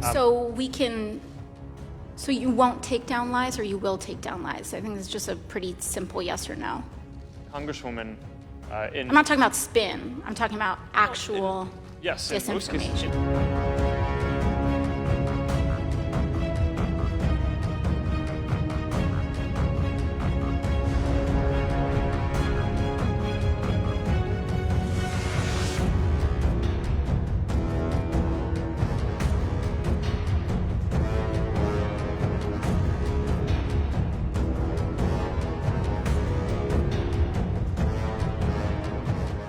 So you won't take down lies, or you will take down lies? I think it's just a pretty simple yes or no. Congresswoman, I'm not talking about spin. I'm talking about actual disinformation.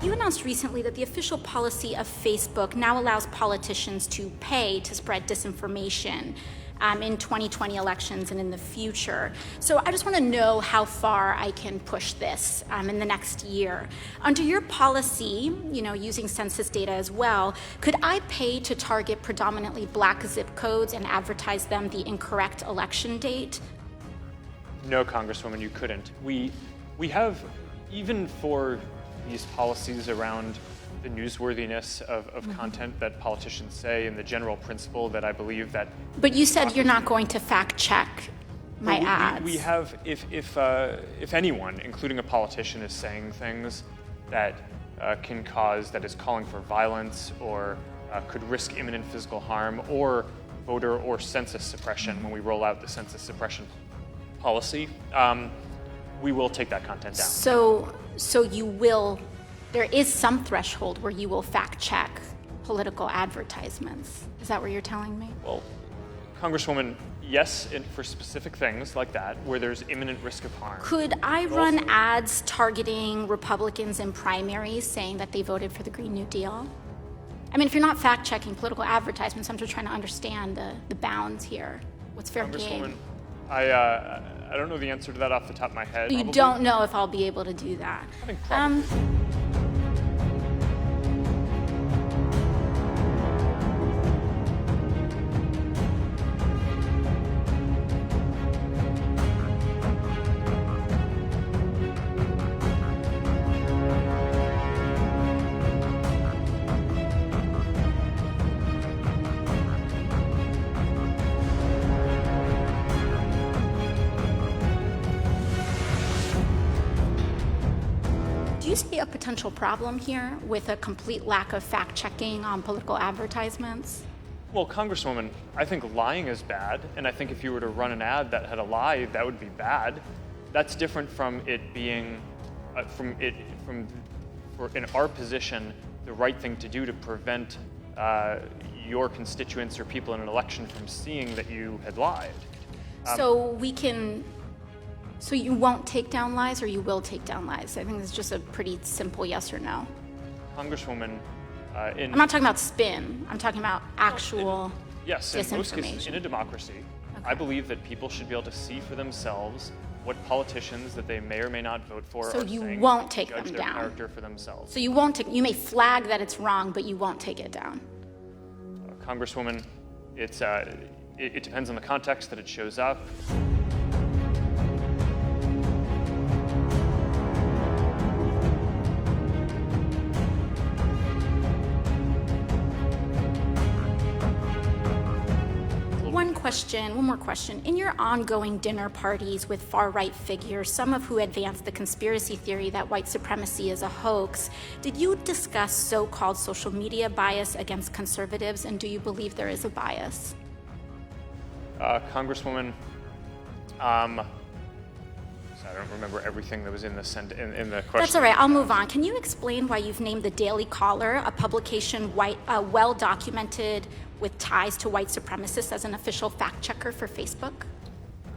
You announced recently that the official policy of Facebook now allows politicians to pay to spread disinformation in 2020 elections and in the future. So I just want to know how far I can push this in the next year. Under your policy, using census data as well, could I pay to target predominantly black zip codes and advertise them the incorrect election date? No, Congresswoman, you couldn't. We have, even for these policies around the newsworthiness of content that politicians say, and the general principle that I believe that. But you said you're not going to fact check my ads. We have, if anyone, including a politician, is saying things that can cause, that is calling for violence, or could risk imminent physical harm, or voter or census suppression when we roll out the census suppression policy, we will take that content down. So you will, there is some threshold where you will fact check political advertisements. Is that what you're telling me? Well, Congresswoman, yes, for specific things like that, where there's imminent risk of harm. Could I run ads targeting Republicans in primaries saying that they voted for the Green New Deal? I mean, if you're not fact checking political advertisements, I'm just trying to understand the bounds here. What's fair game? I don't know the answer to that off the top of my head. You don't know if I'll be able to do that. I think probably. Do you see a potential problem here with a complete lack of fact-checking on political advertisements? Well, Congresswoman, I think lying is bad, and I think if you were to run an ad that had a lie, that would be bad. That's different from it being, in our position, the right thing to do to prevent your constituents or people in an election from seeing that you had lied. So you won't take down lies, or you will take down lies? I think it's just a pretty simple yes or no. Congresswoman, I'm not talking about spin. I'm talking about actual yes, in most cases, in a democracy, Okay. I believe that people should be able to see for themselves what politicians that they may or may not vote for So are you saying, won't take judge them their down. character for themselves. So you won't take, you may flag that it's wrong, but you won't take it down. Congresswoman, it depends on the context that it shows up. One more question. In your ongoing dinner parties with far-right figures, some of who advance the conspiracy theory that white supremacy is a hoax, did you discuss so-called social media bias against conservatives, and do you believe there is a bias? Congresswoman, I don't remember everything that was in the question. That's all right. I'll move on. Can you explain why you've named the Daily Caller, a publication well-documented with ties to white supremacists, as an official fact-checker for Facebook?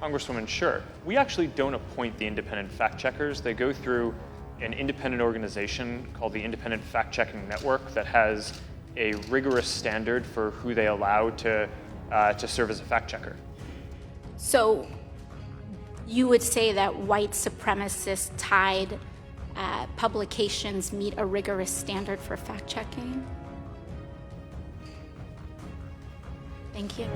Congresswoman, sure. We actually don't appoint the independent fact-checkers. They go through an independent organization called the Independent Fact-Checking Network that has a rigorous standard for who they allow to serve as a fact-checker. So you would say that white supremacist-tied publications meet a rigorous standard for fact-checking? Thank you.